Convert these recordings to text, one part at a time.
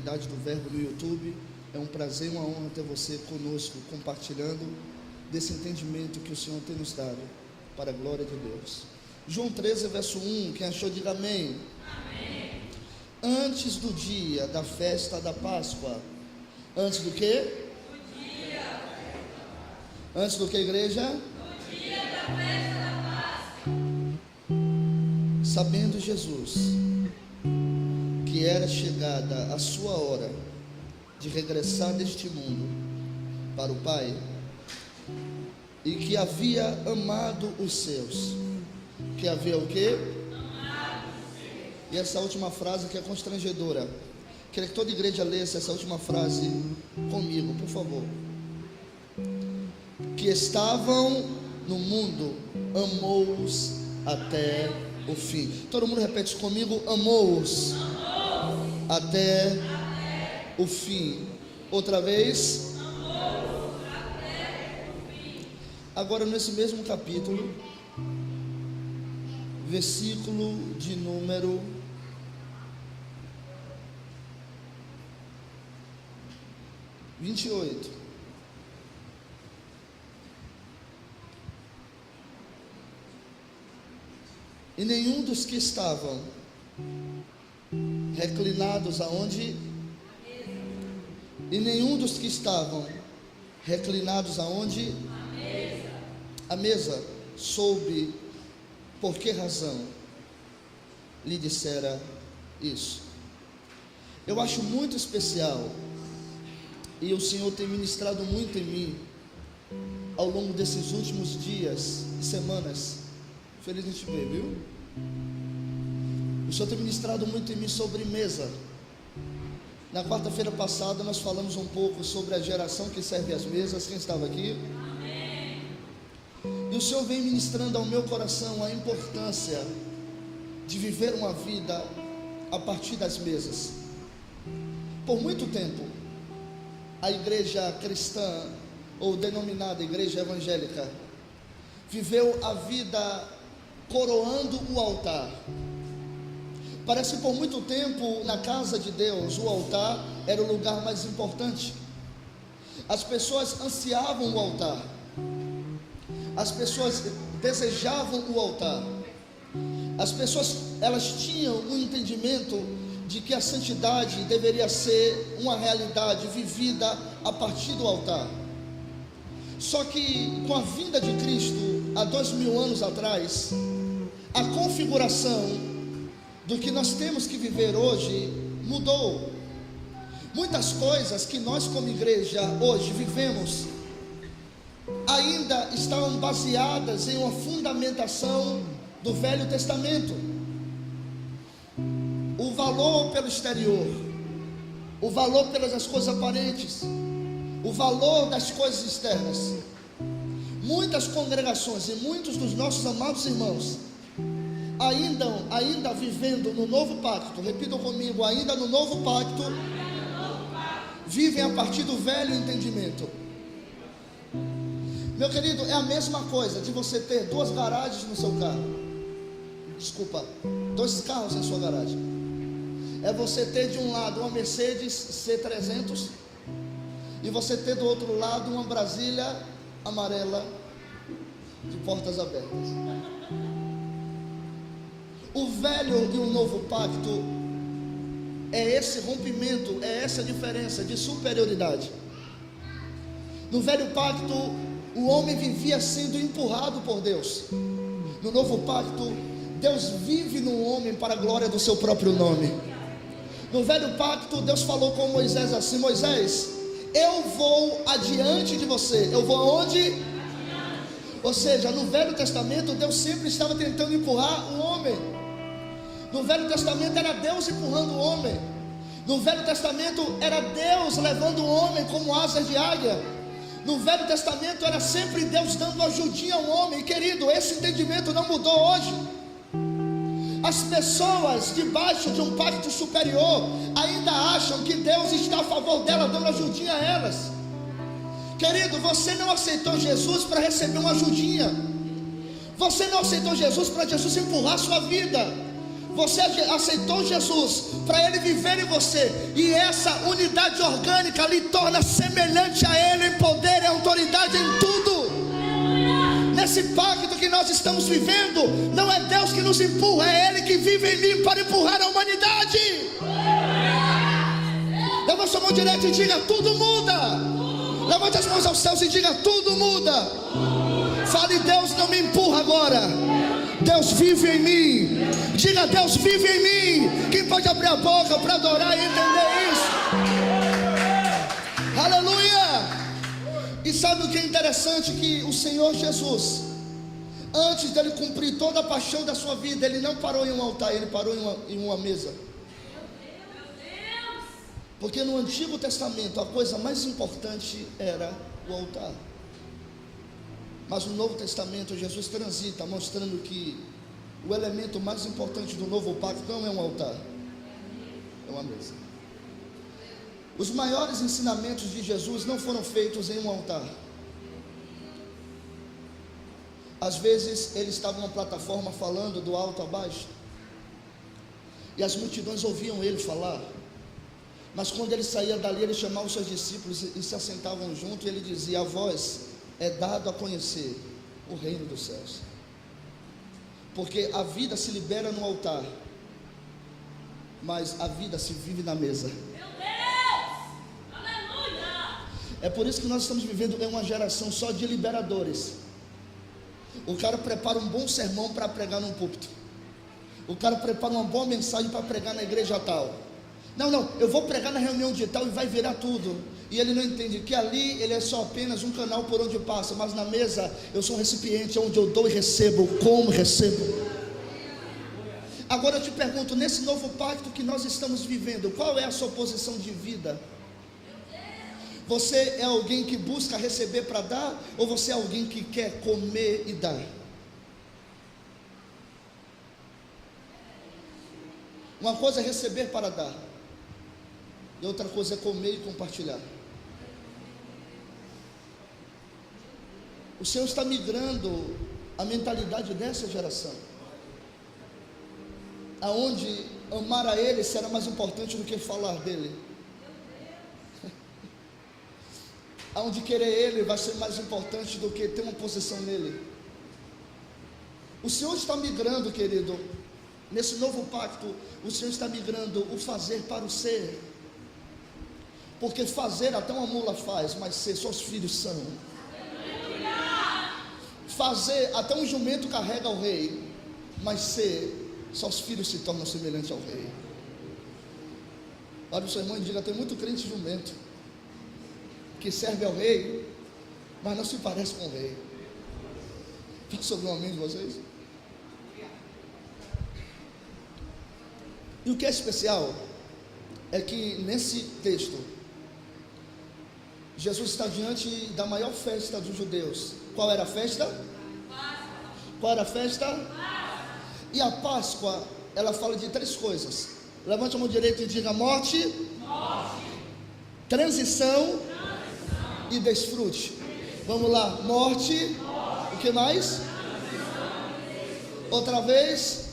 comunidade do Verbo no YouTube. É um prazer e uma honra ter você conosco, compartilhando desse entendimento que o Senhor tem nos dado, para a glória de Deus. João 13, verso 1, quem achou, diga amém. Amém. Antes do dia da festa da Páscoa. Antes do quê? Do dia. Antes do que, igreja? Do dia da festa da Páscoa. Sabendo Jesus que era chegada a sua hora de regressar deste mundo para o Pai, e que havia amado os seus, que havia o quê? Amado os seus. E essa última frase que é constrangedora, queria que toda igreja lesse essa última frase comigo, por favor. Que estavam no mundo, amou-os até o fim. Todo mundo repete comigo: amou-os até o fim. Outra vez. Agora, nesse mesmo capítulo, versículo de número 28. E nenhum dos que estavam reclinados aonde? E nenhum dos que estavam reclinados aonde? A mesa soube por que razão lhe dissera isso. Eu acho muito especial, e o Senhor tem ministrado muito em mim ao longo desses últimos dias e semanas. Feliz em te ver, viu? O Senhor tem ministrado muito em mim sobre mesa. Na quarta-feira passada nós falamos um pouco sobre a geração que serve as mesas. Quem estava aqui? Amém. E o Senhor vem ministrando ao meu coração a importância de viver uma vida a partir das mesas. Por muito tempo, a igreja cristã, ou denominada igreja evangélica, viveu a vida coroando o altar. Parece que por muito tempo na casa de Deus o altar era o lugar mais importante. As pessoas ansiavam o altar, as pessoas desejavam o altar, as pessoas, elas tinham um entendimento de que a santidade deveria ser uma realidade vivida a partir do altar. Só que com a vinda de Cristo há 2000 anos atrás, a configuração do que nós temos que viver hoje mudou. Muitas coisas que nós como igreja hoje vivemos ainda estão baseadas em uma fundamentação do Velho Testamento. O valor pelo exterior, o valor pelas coisas aparentes, o valor das coisas externas. Muitas congregações e muitos dos nossos amados irmãos ainda vivendo no novo pacto, repitam comigo, ainda no novo pacto, vivem a partir do velho entendimento. Meu querido, é a mesma coisa de você ter duas garagens no seu carro. Desculpa, dois carros em sua garagem. É você ter de um lado uma Mercedes C300 e você ter do outro lado uma Brasília amarela de portas abertas. O velho e o novo pacto é esse rompimento, é essa diferença de superioridade. No velho pacto, o homem vivia sendo empurrado por Deus. No novo pacto, Deus vive no homem para a glória do seu próprio nome. No velho pacto, Deus falou com Moisés assim: Moisés, eu vou adiante de você. Eu vou aonde? Ou seja, no Velho Testamento, Deus sempre estava tentando empurrar o homem. No Velho Testamento era Deus empurrando o homem. No Velho Testamento era Deus levando o homem como asas de águia. No Velho Testamento era sempre Deus dando ajudinha ao homem. E, querido, esse entendimento não mudou hoje. As pessoas debaixo de um pacto superior ainda acham que Deus está a favor delas, dando ajudinha a elas. Querido, você não aceitou Jesus para receber uma ajudinha. Você não aceitou Jesus para Jesus empurrar a sua vida. Você aceitou Jesus para Ele viver em você, e essa unidade orgânica lhe torna semelhante a Ele em poder e autoridade em tudo. Nesse pacto que nós estamos vivendo, não é Deus que nos empurra, é Ele que vive em mim para empurrar a humanidade. Levante sua mão direita e diga: tudo muda. Levante as mãos aos céus e diga: tudo muda. Fale: Deus não me empurra agora, Deus vive em mim. Diga: Deus vive em mim. Quem pode abrir a boca para adorar e entender isso? Aleluia. E sabe o que é interessante? Que o Senhor Jesus, antes dele cumprir toda a paixão da sua vida, ele não parou em um altar, ele parou em uma mesa. Porque no Antigo Testamento a coisa mais importante era o altar. Mas no Novo Testamento Jesus transita mostrando que o elemento mais importante do novo pacto não é um altar, é uma mesa. Os maiores ensinamentos de Jesus não foram feitos em um altar. Às vezes ele estava numa plataforma falando do alto a baixo, e as multidões ouviam ele falar. Mas quando ele saía dali, ele chamava os seus discípulos e se assentavam junto, e ele dizia: a vós é dado a conhecer o reino dos céus. Porque a vida se libera no altar, mas a vida se vive na mesa. Meu Deus! Aleluia! É por isso que nós estamos vivendo em uma geração só de liberadores. O cara prepara um bom sermão para pregar num púlpito. O cara prepara uma boa mensagem para pregar na igreja tal. Não, eu vou pregar na reunião de tal e vai virar tudo. E ele não entende que ali ele é só apenas um canal por onde passa, mas na mesa eu sou um recipiente onde eu dou e recebo, como recebo. Agora eu te pergunto, nesse novo pacto que nós estamos vivendo, qual é a sua posição de vida? Você é alguém que busca receber para dar, ou você é alguém que quer comer e dar? Uma coisa é receber para dar, e outra coisa é comer e compartilhar. O Senhor está migrando a mentalidade dessa geração, aonde amar a Ele será mais importante do que falar dEle, aonde querer Ele vai ser mais importante do que ter uma posição nele. O Senhor está migrando, querido, nesse novo pacto. O Senhor está migrando o fazer para o ser, porque fazer até uma mula faz, mas ser só os filhos são. Fazer até um jumento carrega ao rei, mas ser só os filhos se tornam semelhantes ao rei. Olha o seu irmão e diga: tem muito crente jumento que serve ao rei, mas não se parece com o rei. Posso ouvir um amém de vocês? E o que é especial é que nesse texto Jesus está diante da maior festa dos judeus. Qual era a festa? Qual era a festa? E a Páscoa, ela fala de três coisas. Levante a mão direita e diga: morte, transição e desfrute. Vamos lá: morte, o que mais? Outra vez.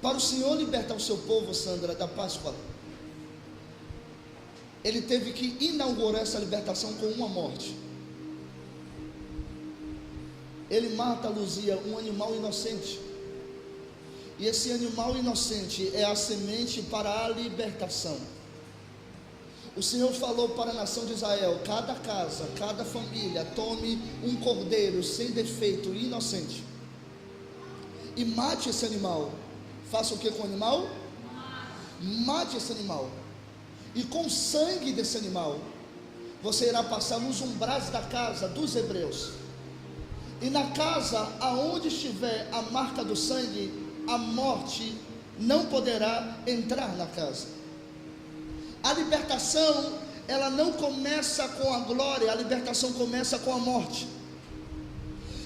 Para o Senhor libertar o seu povo, Sandra, da Páscoa, Ele teve que inaugurar essa libertação com uma morte. Ele mata, Luzia, um animal inocente, e esse animal inocente é a semente para a libertação. O Senhor falou para a nação de Israel: cada casa, cada família, tome um cordeiro sem defeito, inocente, e mate esse animal. Faça o que com o animal? Mate esse animal, e com o sangue desse animal você irá passar nos umbrais da casa dos hebreus, e na casa aonde estiver a marca do sangue, a morte não poderá entrar na casa. A libertação, ela não começa com a glória, a libertação começa com a morte.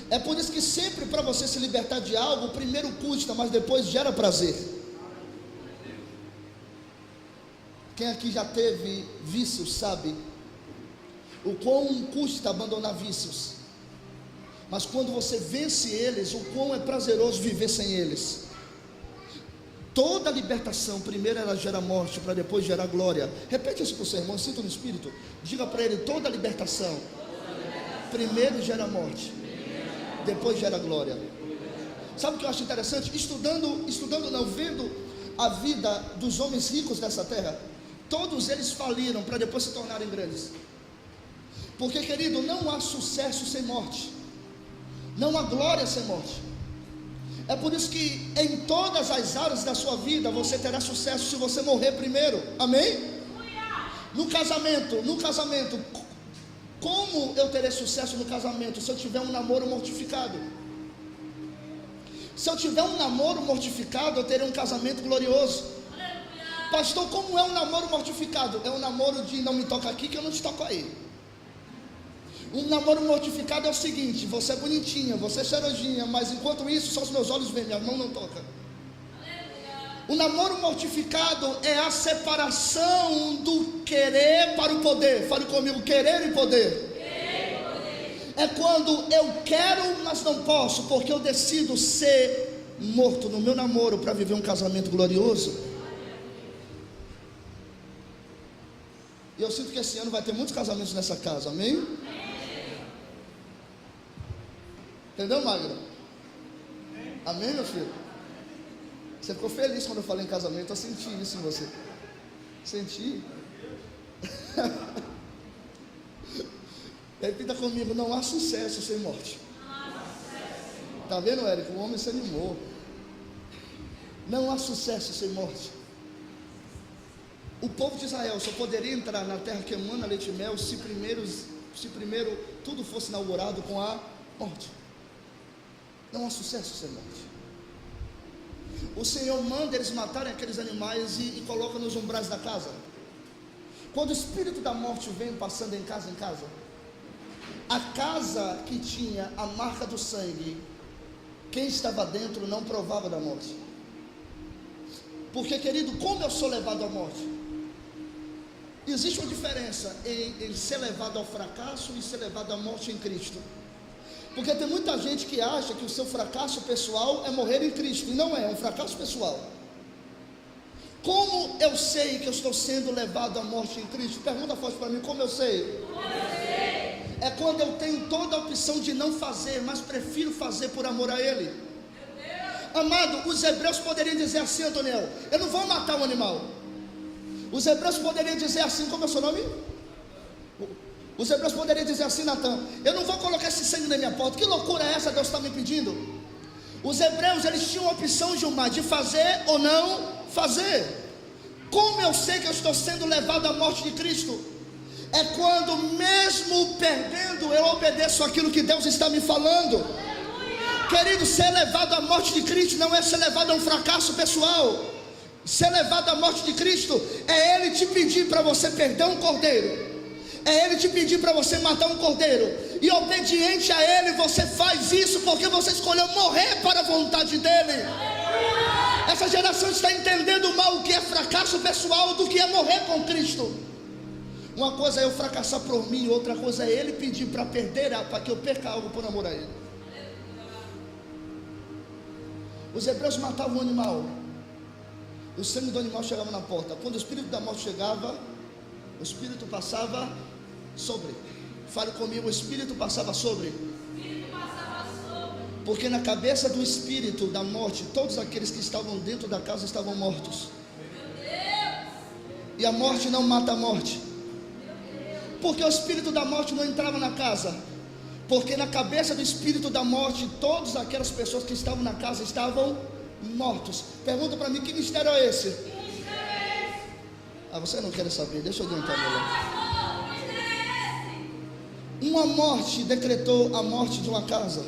É por isso que sempre, para você se libertar de algo, primeiro custa, mas depois gera prazer. Quem aqui já teve vícios sabe o quão custa abandonar vícios, mas quando você vence eles, o quão é prazeroso viver sem eles. Toda libertação, primeiro ela gera morte, para depois gerar glória. Repete isso para o seu irmão, sinta no espírito. Diga para ele: toda libertação, primeiro gera morte, depois gera glória. Sabe o que eu acho interessante? Vendo a vida dos homens ricos dessa terra, todos eles faliram para depois se tornarem grandes. Porque, querido, não há sucesso sem morte, não há glória sem morte. É por isso que em todas as áreas da sua vida você terá sucesso se você morrer primeiro. Amém? No casamento, como eu terei sucesso no casamento? Se eu tiver um namoro mortificado. Se eu tiver um namoro mortificado, eu terei um casamento glorioso. Pastor, como é um namoro mortificado? É um namoro de não me toca aqui que eu não te toco aí. Um namoro mortificado é o seguinte: você é bonitinha, você é cheirosinha, mas enquanto isso só os meus olhos veem, minha mão não toca. O namoro mortificado é a separação do querer para o poder. Fale comigo: querer e poder. É quando eu quero, mas não posso, porque eu decido ser morto no meu namoro para viver um casamento glorioso. E eu sinto que esse ano vai ter muitos casamentos nessa casa, amém? Entendeu, Magda? Amém, meu filho? Você ficou feliz quando eu falei em casamento? Eu senti isso em você. Senti. Repita comigo: não há sucesso sem morte. Está vendo, Érico? O homem se animou. Não há sucesso sem morte. O povo de Israel só poderia entrar na terra que emana leite e mel se primeiro tudo fosse inaugurado com a morte. Não há sucesso sem morte. O Senhor manda eles matarem aqueles animais e coloca nos umbrais da casa. Quando o espírito da morte vem passando em casa, a casa que tinha a marca do sangue, quem estava dentro não provava da morte. Porque, querido, como eu sou levado à morte? Existe uma diferença em ser levado ao fracasso e ser levado à morte em Cristo. Porque tem muita gente que acha que o seu fracasso pessoal é morrer em Cristo, e não é um fracasso pessoal. Como eu sei que eu estou sendo levado à morte em Cristo? Pergunta forte para mim: como eu sei? É quando eu tenho toda a opção de não fazer, mas prefiro fazer por amor a Ele. Amado, os hebreus poderiam dizer assim: Antoniel, eu não vou matar um animal. Os hebreus poderiam dizer assim: como é o seu nome? Os hebreus poderiam dizer assim: Natan, eu não vou colocar esse sangue na minha porta. Que loucura é essa Deus está me pedindo? Os hebreus, eles tinham a opção, Gilmar, de fazer ou não fazer. Como eu sei que eu estou sendo levado à morte de Cristo? É quando, mesmo perdendo, eu obedeço aquilo que Deus está me falando. Querido, ser levado à morte de Cristo não é ser levado a um fracasso pessoal. Ser levado à morte de Cristo é Ele te pedir para você perder um cordeiro, é Ele te pedir para você matar um cordeiro, e obediente a Ele você faz isso porque você escolheu morrer para a vontade dEle. Essa geração está entendendo mal o que é fracasso pessoal do que é morrer com Cristo. Uma coisa é eu fracassar por mim, outra coisa é Ele pedir para perder, para que eu perca algo por amor a Ele. Os hebreus matavam o animal, o sangue do animal chegava na porta. Quando o espírito da morte chegava, o espírito passava sobre. Fale comigo: o espírito passava sobre. Porque na cabeça do espírito da morte, todos aqueles que estavam dentro da casa estavam mortos. E a morte não mata a morte. Porque o espírito da morte não entrava na casa? Porque na cabeça do espírito da morte, todas aquelas pessoas que estavam na casa estavam mortos. Pergunta para mim: que mistério é esse? Ah, você não quer saber, deixa eu adiantar melhor. Uma morte decretou a morte de uma casa.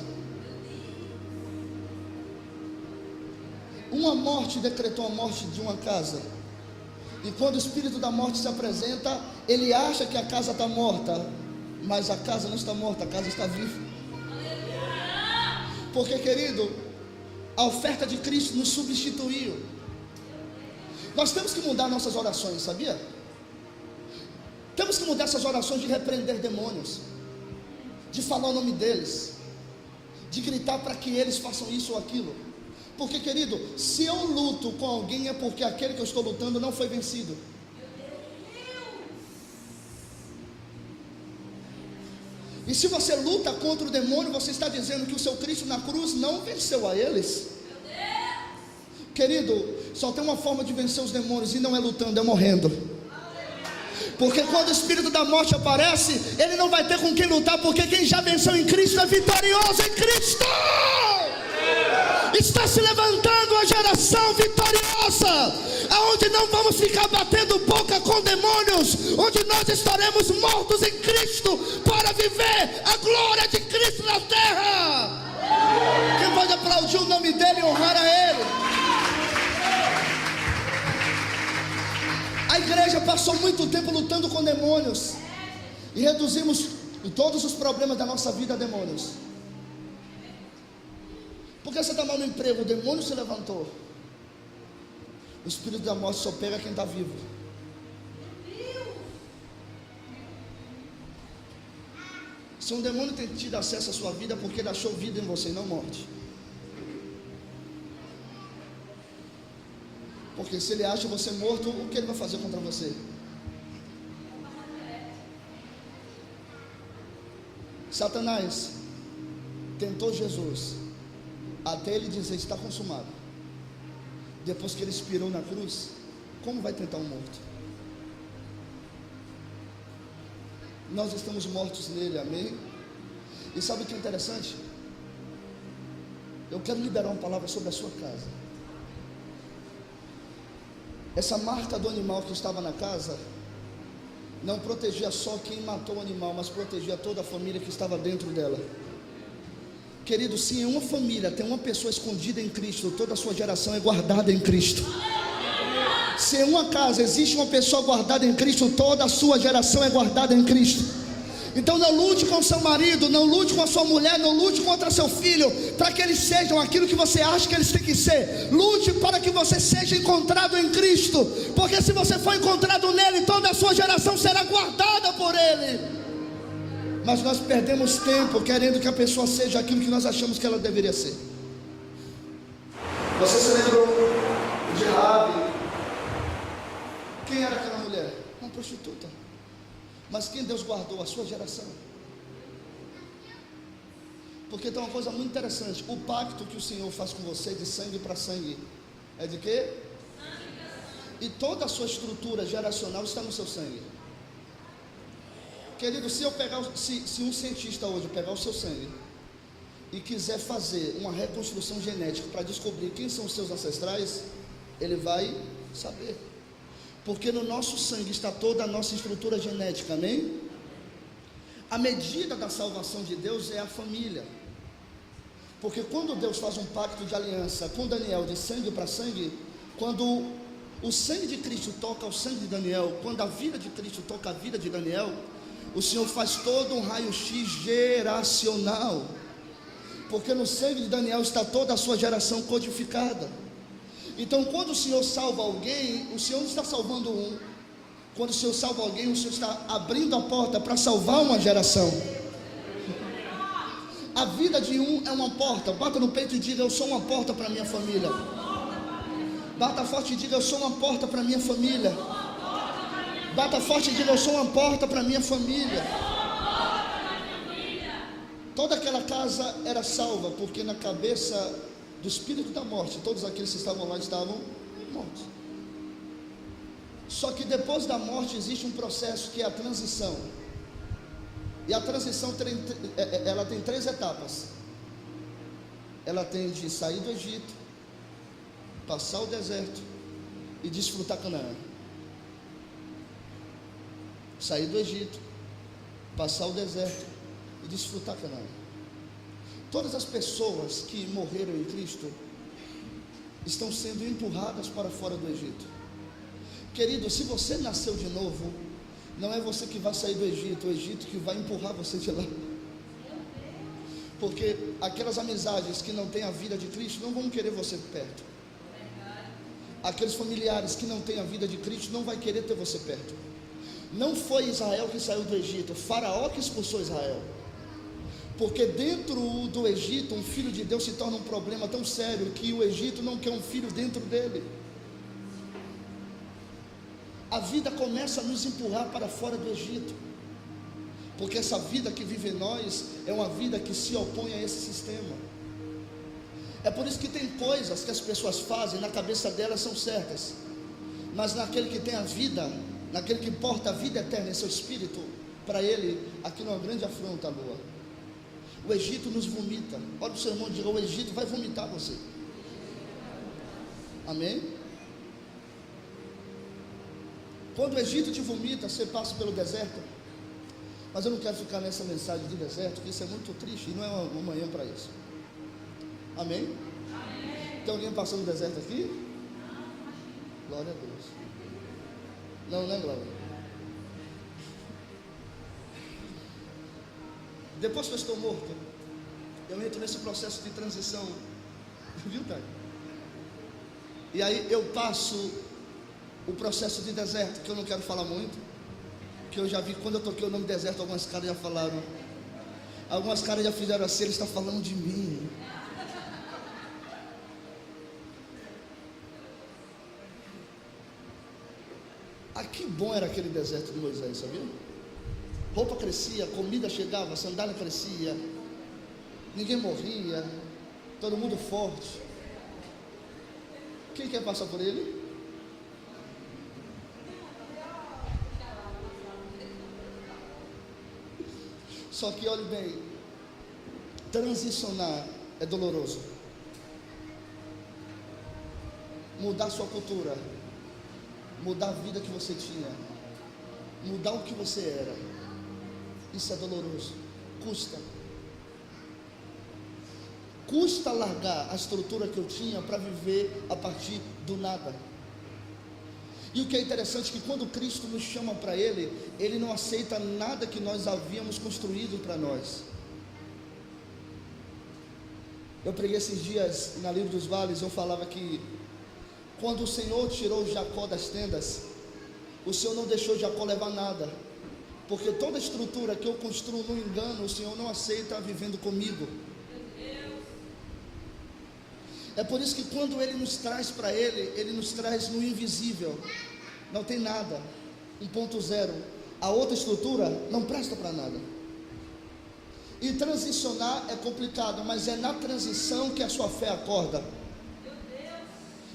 Uma morte decretou a morte de uma casa. E quando o espírito da morte se apresenta, ele acha que a casa está morta, mas a casa não está morta, a casa está viva. Porque, querido, a oferta de Cristo nos substituiu. Nós temos que mudar nossas orações, sabia? Temos que mudar essas orações de repreender demônios, de falar o nome deles, de gritar para que eles façam isso ou aquilo. Porque, querido, se eu luto com alguém é porque aquele que eu estou lutando não foi vencido. E se você luta contra o demônio, você está dizendo que o seu Cristo na cruz não venceu a eles. Querido, só tem uma forma de vencer os demônios, e não é lutando, é morrendo. Porque quando o espírito da morte aparece, ele não vai ter com quem lutar, porque quem já venceu em Cristo é vitorioso em Cristo. Está se levantando uma geração vitoriosa, aonde não vamos ficar batendo boca com demônios, onde nós estaremos mortos em Cristo para viver a glória de Cristo na terra. Quem pode aplaudir o nome dele e honrar a ele? A igreja passou muito tempo lutando com demônios e reduzimos todos os problemas da nossa vida a demônios. Porque você está mal no emprego, o demônio se levantou. O espírito da morte só pega quem está vivo. Se um demônio tem tido acesso à sua vida, é porque ele achou vida em você e não morte. Porque se ele acha você morto, o que ele vai fazer contra você? Satanás tentou Jesus até ele dizer: está consumado. Depois que ele expirou na cruz, como vai tentar um morto? Nós estamos mortos nele, amém? E sabe o que é interessante? Eu quero liberar uma palavra sobre a sua casa. Essa marca do animal que estava na casa não protegia só quem matou o animal, mas protegia toda a família que estava dentro dela. Querido, se em uma família tem uma pessoa escondida em Cristo, toda a sua geração é guardada em Cristo. Se em uma casa existe uma pessoa guardada em Cristo, toda a sua geração é guardada em Cristo. Então não lute com seu marido, não lute com a sua mulher, não lute contra seu filho, para que eles sejam aquilo que você acha que eles têm que ser. Lute para que você seja encontrado em Cristo, porque se você for encontrado nele, toda a sua geração será guardada por ele. Mas nós perdemos tempo querendo que a pessoa seja aquilo que nós achamos que ela deveria ser. Você se lembrou de Raabe? Quem era aquela mulher? Uma prostituta. Mas quem Deus guardou? A sua geração. Porque tem uma coisa muito interessante: o pacto que o Senhor faz com você de sangue para sangue é de quê? E toda a sua estrutura geracional está no seu sangue. Querido, se um cientista hoje pegar o seu sangue e quiser fazer uma reconstrução genética para descobrir quem são os seus ancestrais, ele vai saber. Porque no nosso sangue está toda a nossa estrutura genética, amém? A medida da salvação de Deus é a família. Porque quando Deus faz um pacto de aliança com Daniel de sangue para sangue, quando o sangue de Cristo toca o sangue de Daniel, quando a vida de Cristo toca a vida de Daniel, o Senhor faz todo um raio-x geracional. Porque no sangue de Daniel está toda a sua geração codificada. Então quando o Senhor salva alguém, o Senhor não está salvando um. Quando o Senhor salva alguém, o Senhor está abrindo a porta para salvar uma geração. A vida de um é uma porta. Bata no peito e diga: eu sou uma porta para minha família. Bata forte e diga: eu sou uma porta para minha família. Bata forte e diga: eu sou uma porta para minha família. Toda aquela casa era salva, porque na cabeça do espírito da morte, todos aqueles que estavam lá estavam mortos. Só que depois da morte existe um processo que é a transição. E a transição ela tem 3 etapas. Ela tem de sair do Egito, passar o deserto e desfrutar Canaã. Sair do Egito, passar o deserto e desfrutar Canaã. Todas as pessoas que morreram em Cristo estão sendo empurradas para fora do Egito. Querido, se você nasceu de novo, não é você que vai sair do Egito, o Egito que vai empurrar você de lá. Porque aquelas amizades que não têm a vida de Cristo não vão querer você perto. Aqueles familiares que não têm a vida de Cristo não vai querer ter você perto. Não foi Israel que saiu do Egito, Faraó que expulsou Israel. Porque dentro do Egito, um filho de Deus se torna um problema tão sério que o Egito não quer um filho dentro dele. A vida começa a nos empurrar para fora do Egito, porque essa vida que vive em nós é uma vida que se opõe a esse sistema. É por isso que tem coisas que as pessoas fazem, na cabeça delas são certas, mas naquele que tem a vida, naquele que porta a vida eterna em seu espírito, para ele, aquilo é uma grande afronta, Lua. O Egito nos vomita. Olha o seu irmão e diga: o Egito vai vomitar você. Amém? Quando o Egito te vomita, você passa pelo deserto. Mas eu não quero ficar nessa mensagem de deserto, porque isso é muito triste e não é uma manhã para isso. Amém? Amém? Tem alguém passando no deserto aqui? Glória a Deus. Não, né, Glória? Depois que eu estou morto, eu entro nesse processo de transição. Viu, Thay? E aí eu passo o processo de deserto, que eu não quero falar muito, que eu já vi, quando eu toquei o nome deserto, algumas caras já falaram, algumas caras já fizeram assim: ele está falando de mim. Ah, que bom era aquele deserto de Moisés, sabia? Roupa crescia, comida chegava, sandália crescia, ninguém morria, todo mundo forte. Quem quer passar por ele? Só que olhe bem, transicionar é doloroso. Mudar sua cultura, mudar a vida que você tinha, mudar o que você era, isso é doloroso, custa largar a estrutura que eu tinha para viver a partir do nada. E o que é interessante é que quando Cristo nos chama para Ele, Ele não aceita nada que nós havíamos construído para nós. Eu preguei esses dias na Livro dos Vales, eu falava que quando o Senhor tirou Jacó das tendas, o Senhor não deixou Jacó levar nada, porque toda estrutura que eu construo no engano, o Senhor não aceita vivendo comigo. É por isso que quando Ele nos traz para Ele, Ele nos traz no invisível. Não tem nada, 1.0. A outra estrutura não presta para nada. E transicionar é complicado, mas é na transição que a sua fé acorda.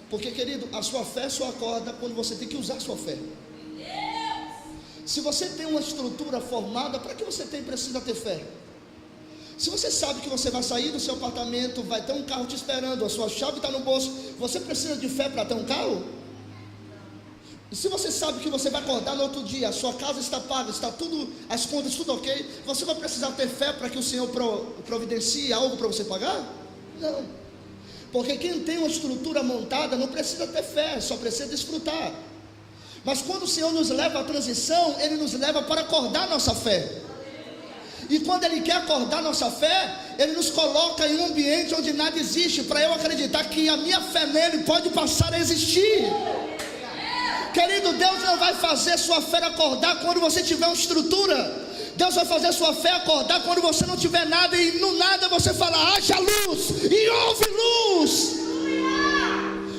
Porque, querido, a sua fé só acorda quando você tem que usar a sua fé. Se você tem uma estrutura formada, para que você precisa ter fé? Se você sabe que você vai sair do seu apartamento, vai ter um carro te esperando, a sua chave está no bolso, você precisa de fé para ter um carro? E se você sabe que você vai acordar no outro dia, a sua casa está paga, está tudo, as contas tudo ok, você vai precisar ter fé para que o Senhor providencie algo para você pagar? Não. Porque quem tem uma estrutura montada não precisa ter fé, só precisa desfrutar. Mas quando o Senhor nos leva à transição, Ele nos leva para acordar nossa fé. E quando Ele quer acordar nossa fé, Ele nos coloca em um ambiente onde nada existe, para eu acreditar que a minha fé nele pode passar a existir. Querido, Deus não vai fazer sua fé acordar quando você tiver uma estrutura. Deus vai fazer sua fé acordar quando você não tiver nada, e no nada você fala: haja luz, e houve luz.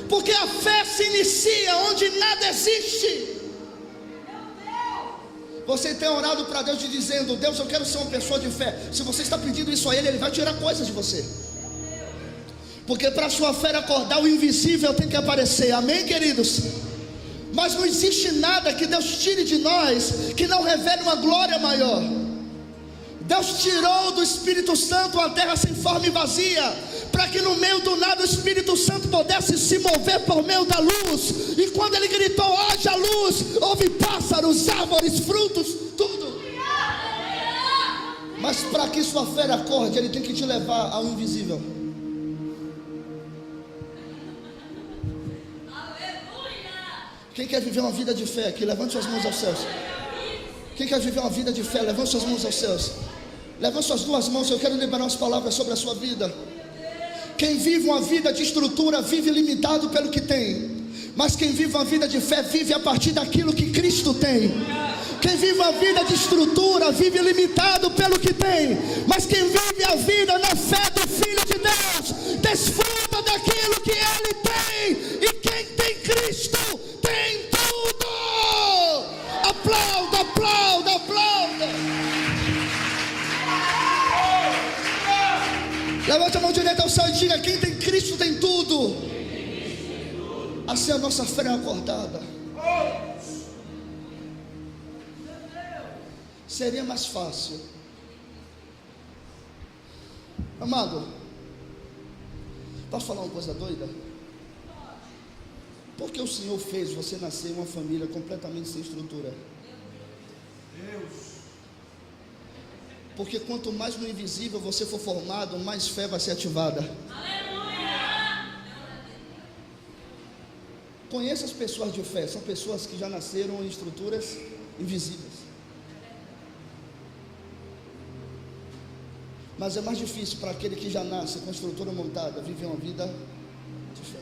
Porque a fé se inicia onde nada existe. Você tem orado para Deus dizendo: Deus, eu quero ser uma pessoa de fé. Se você está pedindo isso a Ele, Ele vai tirar coisas de você. Porque para a sua fé acordar, o invisível tem que aparecer. Amém, queridos? Mas não existe nada que Deus tire de nós que não revele uma glória maior. Deus tirou do Espírito Santo a terra sem forma e vazia, para que no meio do nada o Espírito Santo pudesse se mover por meio da luz. E quando Ele gritou: haja luz, houve pássaros, árvores, frutos, tudo. Mas para que sua fé acorde, Ele tem que te levar ao invisível. Quem quer viver uma vida de fé aqui? Levante suas mãos aos céus. Quem quer viver uma vida de fé? Levante suas mãos aos céus. Levante suas duas mãos. Eu quero liberar umas palavras sobre a sua vida. Quem vive uma vida de estrutura vive limitado pelo que tem, mas quem vive uma vida de fé vive a partir daquilo que Cristo tem. Quem vive a vida de estrutura vive limitado pelo que tem, mas quem vive a vida na fé do Filho de Deus desfruta daquilo que ele tem. E quem tem Cristo tem tudo. Aplauda, aplauda, aplauda. Levante a mão direita ao céu e diga: quem tem Cristo tem tudo. Assim a nossa fé é acordada. Seria mais fácil, amado, posso falar uma coisa doida? Porque o Senhor fez você nascer em uma família completamente sem estrutura. Porque quanto mais no invisível você for formado, mais fé vai ser ativada. Conheça as pessoas de fé, são pessoas que já nasceram em estruturas invisíveis. Mas é mais difícil para aquele que já nasce com a estrutura montada viver uma vida de fé.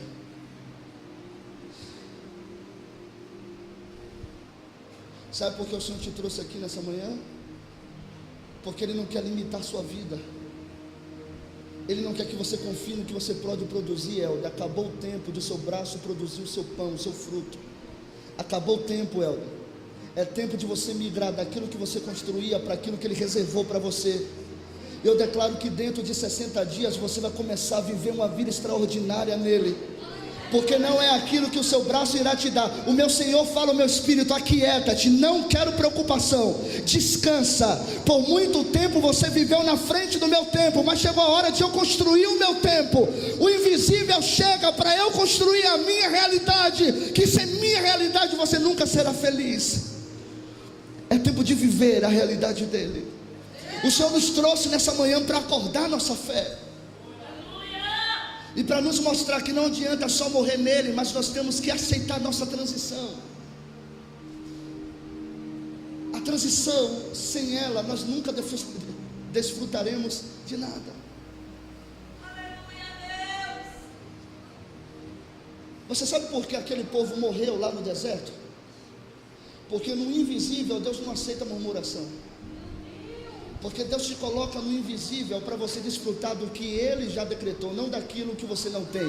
Sabe por que o Senhor te trouxe aqui nessa manhã? Porque Ele não quer limitar a sua vida. Ele não quer que você confie no que você pode produzir, Helder. Acabou o tempo do seu braço produzir o seu pão, o seu fruto. Acabou o tempo, Helder. É tempo de você migrar daquilo que você construía para aquilo que Ele reservou para você. Eu declaro que dentro de 60 dias você vai começar a viver uma vida extraordinária nele. Porque não é aquilo que o seu braço irá te dar. O meu Senhor fala ao meu espírito: aquieta-te, não quero preocupação, descansa. Por muito tempo você viveu na frente do meu tempo, mas chegou a hora de eu construir o meu tempo. O invisível chega para eu construir a minha realidade, que sem minha realidade você nunca será feliz. É tempo de viver a realidade dele. O Senhor nos trouxe nessa manhã para acordar nossa fé. E para nos mostrar que não adianta só morrer nele, mas nós temos que aceitar nossa transição. A transição, sem ela, nós nunca desfrutaremos de nada. Você sabe por que aquele povo morreu lá no deserto? Porque no invisível Deus não aceita murmuração. Porque Deus te coloca no invisível para você desfrutar do que Ele já decretou, não daquilo que você não tem.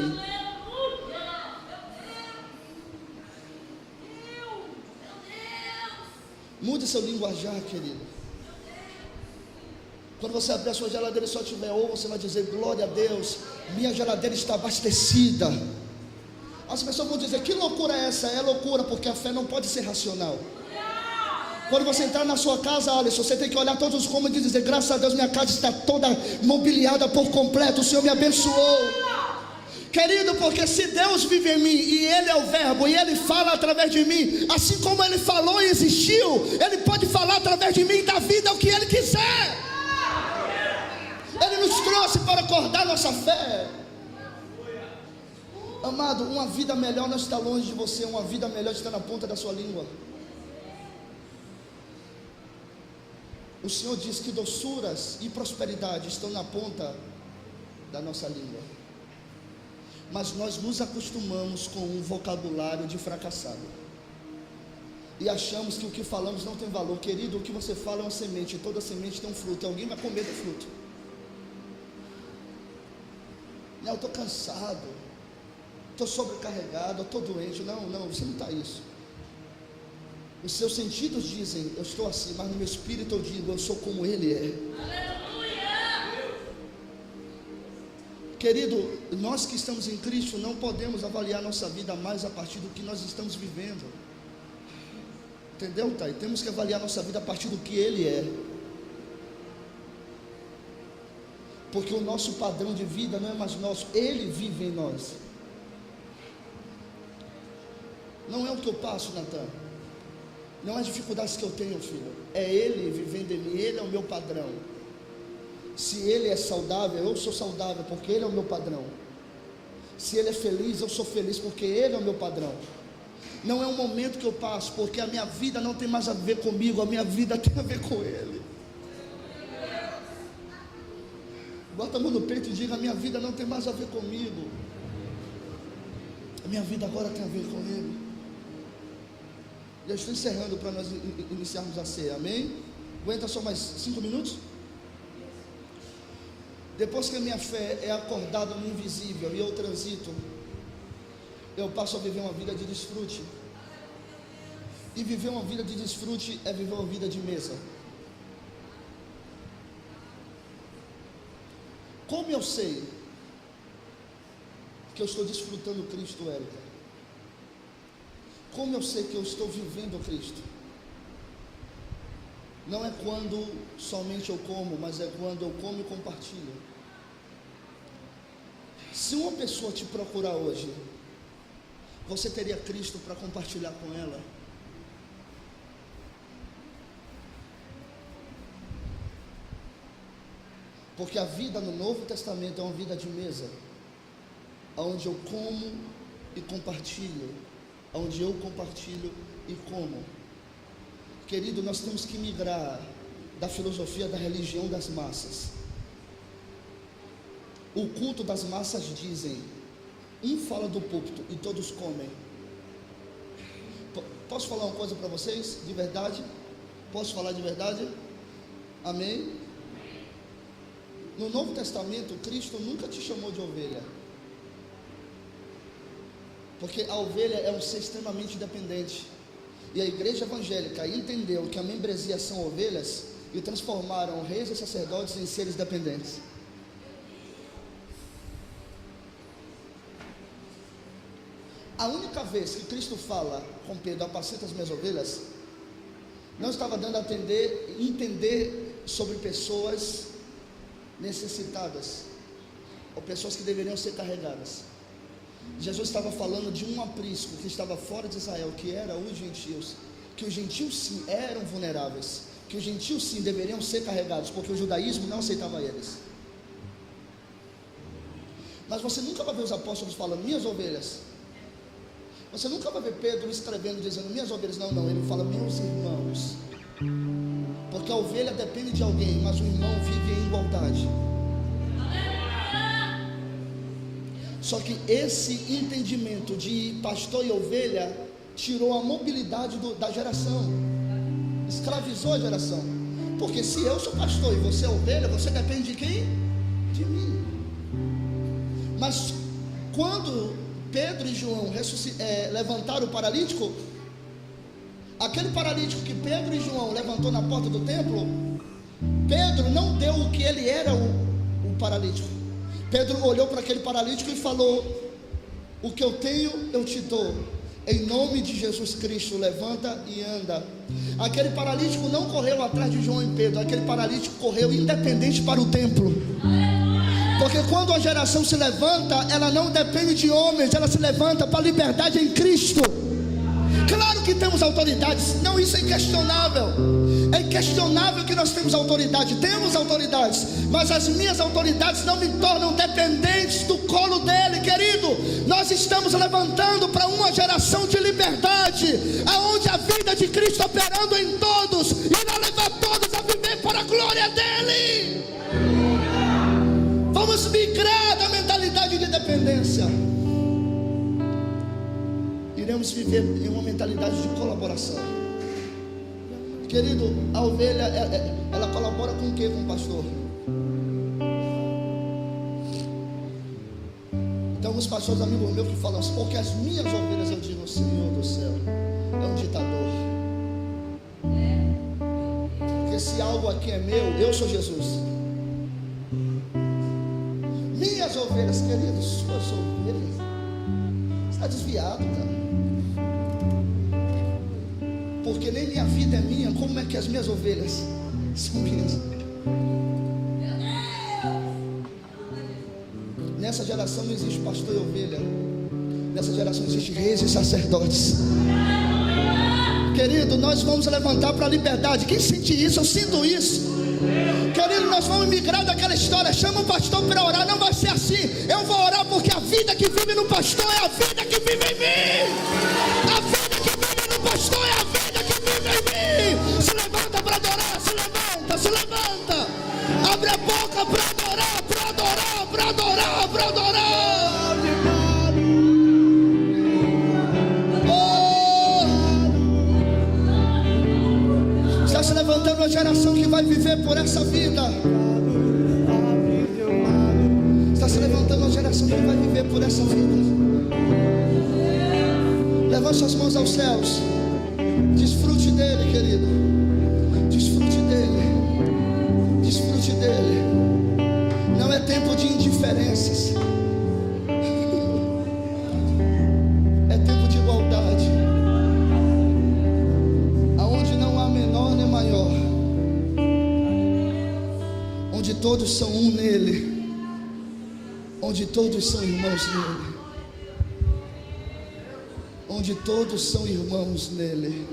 Mude seu linguajar, querido. Quando você abrir a sua geladeira e só tiver ovo, você vai dizer: glória a Deus, minha geladeira está abastecida. As pessoas vão dizer: que loucura é essa? É loucura, porque a fé não pode ser racional. Quando você entrar na sua casa, Alisson, você tem que olhar todos os cômodos e dizer: graças a Deus minha casa está toda mobiliada por completo, o Senhor me abençoou. Querido, porque se Deus vive em mim e Ele é o verbo e Ele fala através de mim, assim como Ele falou e existiu, Ele pode falar através de mim e dar vida ao que Ele quiser. Ele nos trouxe para acordar nossa fé. Amado, uma vida melhor não está longe de você, uma vida melhor está na ponta da sua língua. O Senhor diz que doçuras e prosperidade estão na ponta da nossa língua. Mas nós nos acostumamos com um vocabulário de fracassado. E achamos que o que falamos não tem valor. Querido, o que você fala é uma semente. Toda semente tem um fruto. E alguém vai comer do fruto. Não, eu estou cansado. Estou sobrecarregado. Eu estou doente. Não, você não está isso. Os seus sentidos dizem: eu estou assim, mas no meu espírito eu digo: eu sou como Ele é. Aleluia! Querido, nós que estamos em Cristo não podemos avaliar nossa vida mais a partir do que nós estamos vivendo. Entendeu, Thay? Temos que avaliar nossa vida a partir do que Ele é. Porque o nosso padrão de vida não é mais nosso, Ele vive em nós. Não é o que eu passo, Natan. Não é as dificuldades que eu tenho, filho. É Ele vivendo em mim. Ele é o meu padrão. Se Ele é saudável, eu sou saudável, porque Ele é o meu padrão. Se Ele é feliz, eu sou feliz, porque Ele é o meu padrão. Não é um momento que eu passo, porque a minha vida não tem mais a ver comigo, a minha vida tem a ver com Ele. Bota a mão no peito e diga: a minha vida não tem mais a ver comigo, a minha vida agora tem a ver com Ele. Já estou encerrando para nós iniciarmos a ceia, amém? Aguenta só mais 5 minutos? Depois que a minha fé é acordada no invisível e eu transito, eu passo a viver uma vida de desfrute. E viver uma vida de desfrute é viver uma vida de mesa. Como eu sei que eu estou desfrutando Cristo, Érica? Como eu sei que eu estou vivendo Cristo? Não é quando somente eu como, mas é quando eu como e compartilho. Se uma pessoa te procurar hoje, você teria Cristo para compartilhar com ela? Porque a vida no Novo Testamento é uma vida de mesa, onde eu como e compartilho, onde eu compartilho e como. Querido, nós temos que migrar da filosofia da religião das massas. O culto das massas dizem, um fala do púlpito e todos comem. Posso falar uma coisa para vocês, de verdade? Posso falar de verdade? Amém? No Novo Testamento, Cristo nunca te chamou de ovelha, porque a ovelha é um ser extremamente dependente, e a igreja evangélica entendeu que a membresia são ovelhas, e transformaram reis e sacerdotes em seres dependentes. A única vez que Cristo fala com Pedro, apacenta as minhas ovelhas, não estava dando a entender sobre pessoas necessitadas, ou pessoas que deveriam ser carregadas. Jesus estava falando de um aprisco que estava fora de Israel, que era os gentios, que os gentios sim eram vulneráveis, que os gentios sim deveriam ser carregados, porque o judaísmo não aceitava eles. Mas você nunca vai ver os apóstolos falando, minhas ovelhas. Você nunca vai ver Pedro escrevendo, dizendo, minhas ovelhas. Não, ele fala, meus irmãos. Porque a ovelha depende de alguém, mas o irmão vive em igualdade. Só que esse entendimento de pastor e ovelha tirou a mobilidade da geração, escravizou a geração. Porque se eu sou pastor e você é ovelha, você depende de quem? De mim. Mas quando Pedro e João levantaram o paralítico, aquele paralítico que Pedro e João levantou na porta do templo, Pedro não deu o que ele era, o paralítico. Pedro olhou para aquele paralítico e falou, o que eu tenho eu te dou, em nome de Jesus Cristo, levanta e anda. Aquele paralítico não correu atrás de João e Pedro, aquele paralítico correu independente para o templo. Porque quando a geração se levanta, ela não depende de homens, ela se levanta para a liberdade em Cristo. Claro que temos autoridades, não, isso é inquestionável. É inquestionável que nós temos autoridade, temos autoridades, mas as minhas autoridades não me tornam dependentes do colo dele, querido. Nós estamos levantando para uma geração de liberdade, aonde a vida de Cristo operando em todos, irá levar todos a viver para a glória dele. Vamos migrar da mentalidade de dependência. Iremos viver em uma mentalidade de colaboração. Querido, a ovelha, ela colabora com o que, com o pastor? Então, alguns pastores amigos meus que falam assim, porque as minhas ovelhas, eu digo, Senhor do céu, é um ditador. Porque se algo aqui é meu, eu sou Jesus. Minhas ovelhas, queridos, suas ovelhas, está desviado, cara. Porque nem minha vida é minha, como é que as minhas ovelhas são minhas? Nessa geração não existe pastor e ovelha, nessa geração existe reis e sacerdotes. Querido, nós vamos levantar para a liberdade. Quem sente isso? Eu sinto isso. Querido, nós vamos migrar daquela história, chama o pastor para orar. Não vai ser assim, eu vou orar porque a vida que vive no pastor é a vida que vive em mim. A vida que vive no pastor é a vida que vive em mim. Se levanta para adorar, se levanta. Abre a boca para adorar, para adorar, para adorar, para adorar. Oh, viver por essa vida. Está se levantando uma geração que vai viver por essa vida. Levante suas mãos aos céus. Desfrute dele, querido. Desfrute dele. Desfrute dele. Não é tempo de indiferenças. É tempo de igualdade. Aonde não há menor nem maior. Onde todos são um nele. Onde todos são irmãos nele. Onde todos são irmãos nele.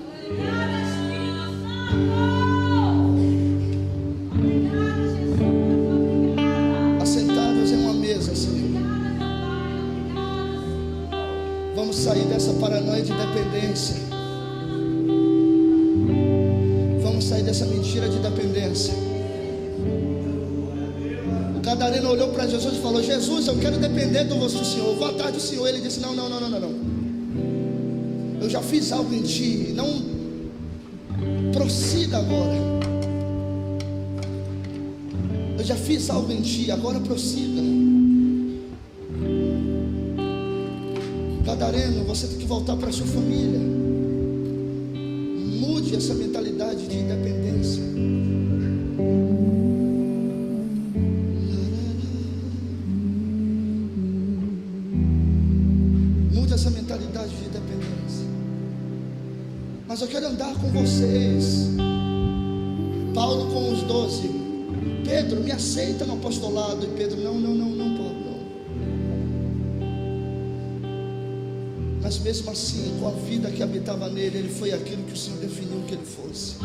Assentados em uma mesa, Senhor. Vamos sair dessa paranoia de dependência. Vamos sair dessa mentira de dependência. O gadareno olhou para Jesus e falou: Jesus, eu quero depender do Senhor, eu vou atrás do Senhor. Ele disse: não. Eu já fiz algo em ti, não prossiga agora. Eu já fiz algo em ti, agora prossiga. Gadareno, você tem que voltar para a sua família. Mude essa mentalidade de independência. Mude essa mentalidade de independência. Mas eu quero andar com vocês. Paulo com os 12. Pedro, me aceita no apostolado. E Pedro, não, Paulo, não. Mas mesmo assim, com a vida que habitava nele, ele foi aquilo que o Senhor definiu que ele fosse.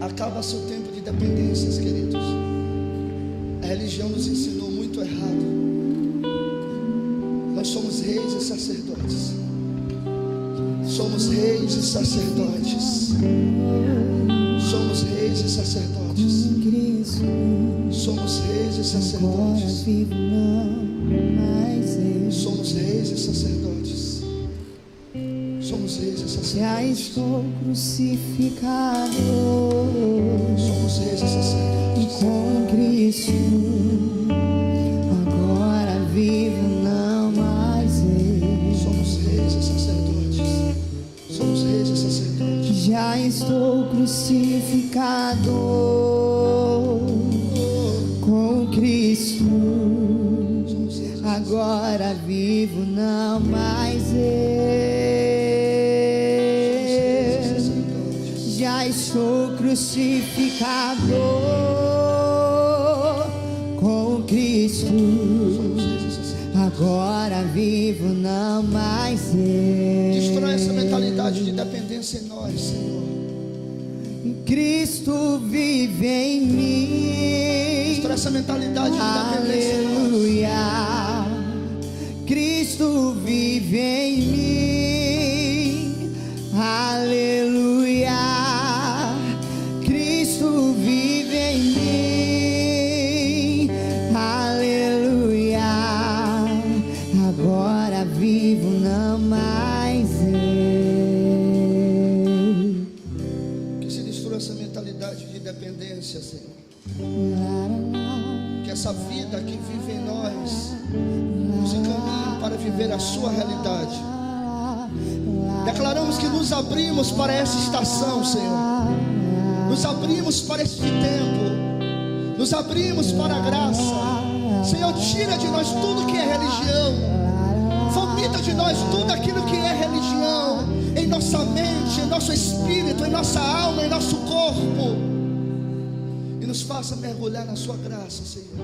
Acaba seu tempo de dependências, queridos. A religião nos ensinou muito errado. Nós somos reis e sacerdotes. Somos reis e sacerdotes. Somos reis e sacerdotes. Somos reis e sacerdotes. Somos reis e sacerdotes. Somos reis e sacerdotes. Já estou crucificado. Somos reis e sacerdotes. Com Cristo. Agora vivo, não mais eu. Somos reis e sacerdotes. Somos reis e sacerdotes. Já estou crucificado com Cristo. Agora vivo, não mais eu. Já estou crucificado com Cristo. Agora vivo, não mais eu. Destrói essa mentalidade de dependência em nós, Senhor. Cristo vive em mim. Destrói essa mentalidade de dependência em nós. Aleluia. Cristo vive em mim. Aleluia. Cristo vive em mim. Aleluia. Agora vivo, não mais eu. Que se destrua essa mentalidade de dependência, Senhor. Que essa vida que vive em nós nos encaminhe para viver a sua realidade. Declaramos que nos abrimos para essa estação, Senhor. Nos abrimos para este tempo. Nos abrimos para a graça. Senhor, tira de nós tudo que é religião. Vomita de nós tudo aquilo que é religião. Em nossa mente, em nosso espírito, em nossa alma, em nosso corpo. E nos faça mergulhar na sua graça, Senhor.